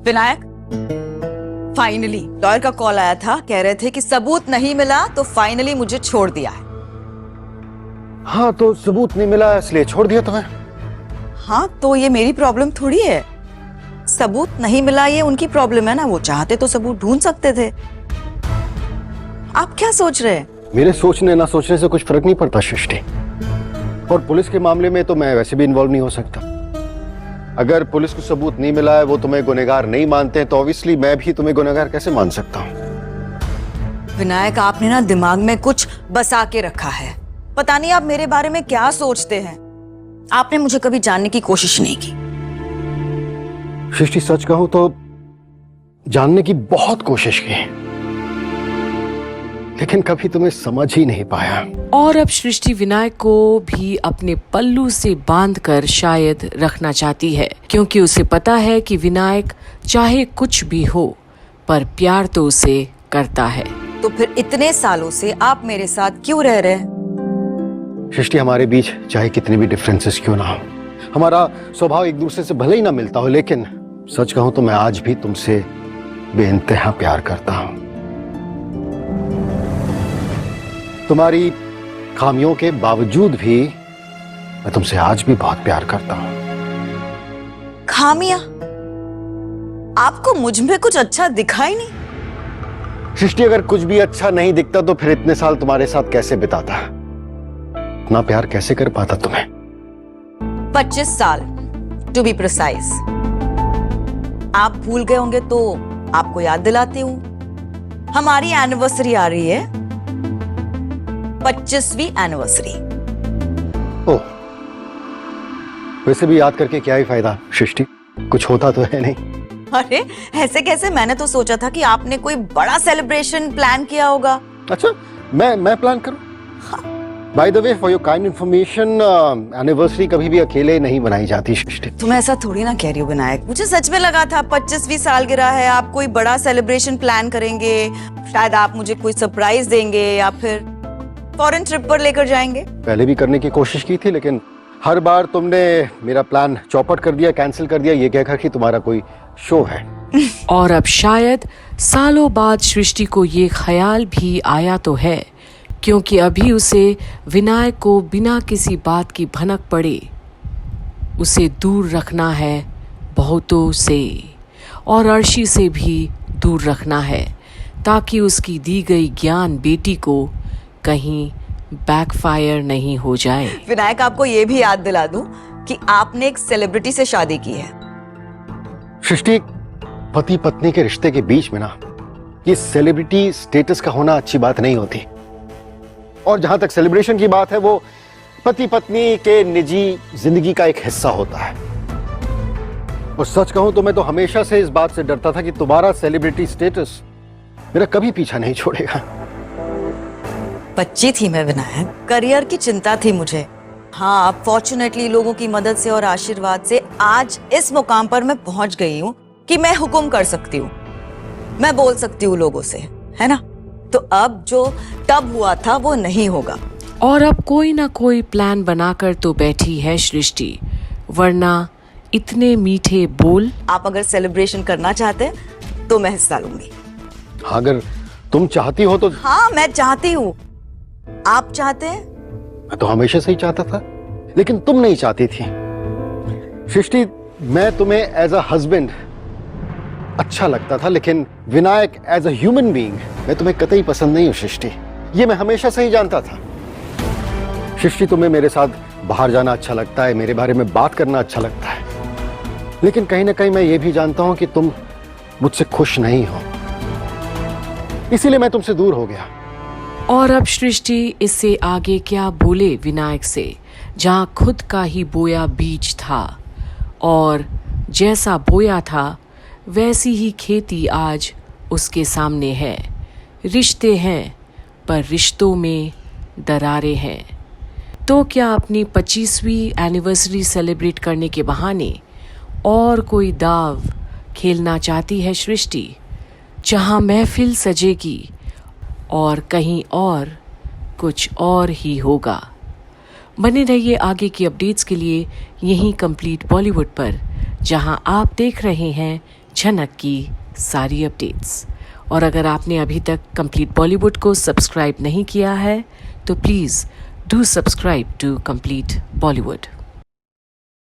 Vinayak, finally lawyer का call आया था, कह रहे थे कि सबूत नहीं मिला तो फाइनली मुझे छोड़ दिया है। हाँ, तो सबूत नहीं मिला इसलिए छोड़ दिया तुम्हें। हाँ, तो ये मेरी प्रॉब्लम थोड़ी है। सबूत नहीं मिला ये उनकी प्रॉब्लम है ना, वो चाहते तो सबूत ढूंढ सकते थे। आप क्या सोच रहे हैं? मेरे सोचने ना सोचने से कुछ फर्क नहीं पड़ता सृष्टि, और पुलिस के मामले में तो मैं वैसे भी इन्वॉल्व नहीं हो सकता। अगर पुलिस को सबूत नहीं मिला है, वो तुम्हें गुनहगार नहीं मानते हैं, तो ऑब्वियसली मैं भी तुम्हें गुनहगार कैसे मान सकता हूँ। विनायक, आपने ना दिमाग में कुछ बसा के रखा है। पता नहीं आप मेरे बारे में क्या सोचते हैं। आपने मुझे कभी जानने की कोशिश नहीं की। सृष्टि, सच कहूं तो जानने की बहुत कोशिश की, लेकिन कभी तुम्हें समझ ही नहीं पाया। और अब सृष्टि विनायक को भी अपने पल्लू से बांधकर शायद रखना चाहती है, क्योंकि उसे पता है कि विनायक चाहे कुछ भी हो पर प्यार तो उसे करता है। तो फिर इतने सालों से आप मेरे साथ क्यों रह रहे हैं? सृष्टि, हमारे बीच चाहे कितने भी डिफरेंसेस क्यों ना हो, हमारा स्वभाव एक दूसरे से भले ही ना मिलता हो, लेकिन सच कहूं तो मैं आज भी तुमसे बेइंतहा प्यार करता हूं। तुम्हारी खामियों के बावजूद भी मैं तुमसे आज भी बहुत प्यार करता हूं। खामियां? आपको मुझ में कुछ अच्छा दिखा ही नहीं। सृष्टि, अगर कुछ भी अच्छा नहीं दिखता तो फिर इतने साल तुम्हारे साथ कैसे बिताता, इतना प्यार कैसे कर पाता तुम्हें? 25 साल टू बी प्रिसाइज। आप भूल गए होंगे तो आपको याद दिलाती हूं। हमारी एनिवर्सरी आ रही है, 25वीं एनिवर्सरी। ओह, वैसे भी याद करके क्या ही फायदा सृष्टि, कुछ होता तो है नहीं। अरे ऐसे कैसे? मैंने तो सोचा था कि आपने कोई बड़ा सेलिब्रेशन प्लान किया होगा। अच्छा, मैं प्लान करूं? By the way, for your kind information, anniversary कभी भी अकेले नहीं बनाई जाती सृष्टि। तुम ऐसा थोड़ी ना कह रही हो विनायक। मुझे सच में लगा था 25वीं सालगिरह है, आप कोई बड़ा सेलिब्रेशन प्लान करेंगे, शायद आप मुझे कोई सरप्राइज देंगे या फिर फॉरेन ट्रिप पर लेकर जाएंगे। पहले भी करने की कोशिश की थी, लेकिन हर बार तुमने मेरा प्लान चौपट कर दिया, कैंसिल कर दिया, ये कहकर कि तुम्हारा कोई शो है। और अब शायद सालों बाद सृष्टि को ये ख्याल भी आया तो है, क्योंकि अभी उसे विनायक को बिना किसी बात की भनक पड़े उसे दूर रखना है बहुतों से, और अर्शी से भी दूर रखना है, ताकि उसकी दी गई ज्ञान बेटी को कहीं बैकफायर नहीं हो जाए। विनायक, आपको ये भी याद दिला दूं कि आपने एक सेलिब्रिटी से शादी की है। सृष्टि, पति पत्नी के रिश्ते के बीच में ना ये सेलिब्रिटी स्टेटस का होना अच्छी बात नहीं होती, और जहां तक सेलिब्रेशन की बात है, वो पति पत्नी के निजी जिंदगी का एक हिस्सा होता है। और सच कहूं तो मैं तो हमेशा से इस बात से डरता था कि तुम्हारा सेलिब्रिटी स्टेटस मेरा कभी पीछा नहीं छोड़ेगा। बच्ची थी मैं विनायक, करियर की चिंता थी मुझे। हाँ, अब फॉर्चुनेटली लोगों की मदद से और आशीर्वाद से आज इस मुकाम पर मैं पहुंच गई हूँ कि मैं हुक्म कर सकती हूँ, मैं बोल सकती हूँ लोगों से, है ना? तो अब जो तब हुआ था वो नहीं होगा। और अब कोई ना कोई प्लान बनाकर तो बैठी है सृष्टि, वरना इतने मीठे बोल। आप अगर सेलिब्रेशन करना चाहते हैं तो मैं हिस्सा लूंगी। अगर तुम चाहती हो तो। हाँ, मैं चाहती हूँ। आप चाहते हैं? मैं तो हमेशा से ही चाहता था, लेकिन तुम नहीं चाहती थी। सृष्टि, मैं तुम्हें एज अ हस्बैंड अच्छा लगता था, लेकिन Vinayak as a human being मैं तुम्हें कतई पसंद नहीं हूं सृष्टि। ये मैं हमेशा से ही जानता था। सृष्टि, तुम्हें मेरे साथ बाहर जाना अच्छा लगता है, मेरे बारे में बात करना अच्छा लगता है, लेकिन कहीं ना कहीं मैं ये भी जानता हूं कि तुम मुझसे खुश नहीं हो, इसीलिए मैं तुमसे दूर हो गया। और अब सृष्टि इससे आगे क्या बोले विनायक से, जहां खुद का ही बोया बीज था, और जैसा बोया था वैसी ही खेती आज उसके सामने है। रिश्ते हैं पर रिश्तों में दरारें हैं। तो क्या अपनी 25वीं एनिवर्सरी सेलिब्रेट करने के बहाने और कोई दाव खेलना चाहती है सृष्टि, जहां महफिल सजेगी और कहीं और कुछ और ही होगा। बने रहिए आगे की अपडेट्स के लिए यहीं कंप्लीट बॉलीवुड पर, जहां आप देख रहे हैं झनक की सारी अपडेट्स। और अगर आपने अभी तक कंप्लीट बॉलीवुड को सब्सक्राइब नहीं किया है तो please do subscribe to complete Bollywood.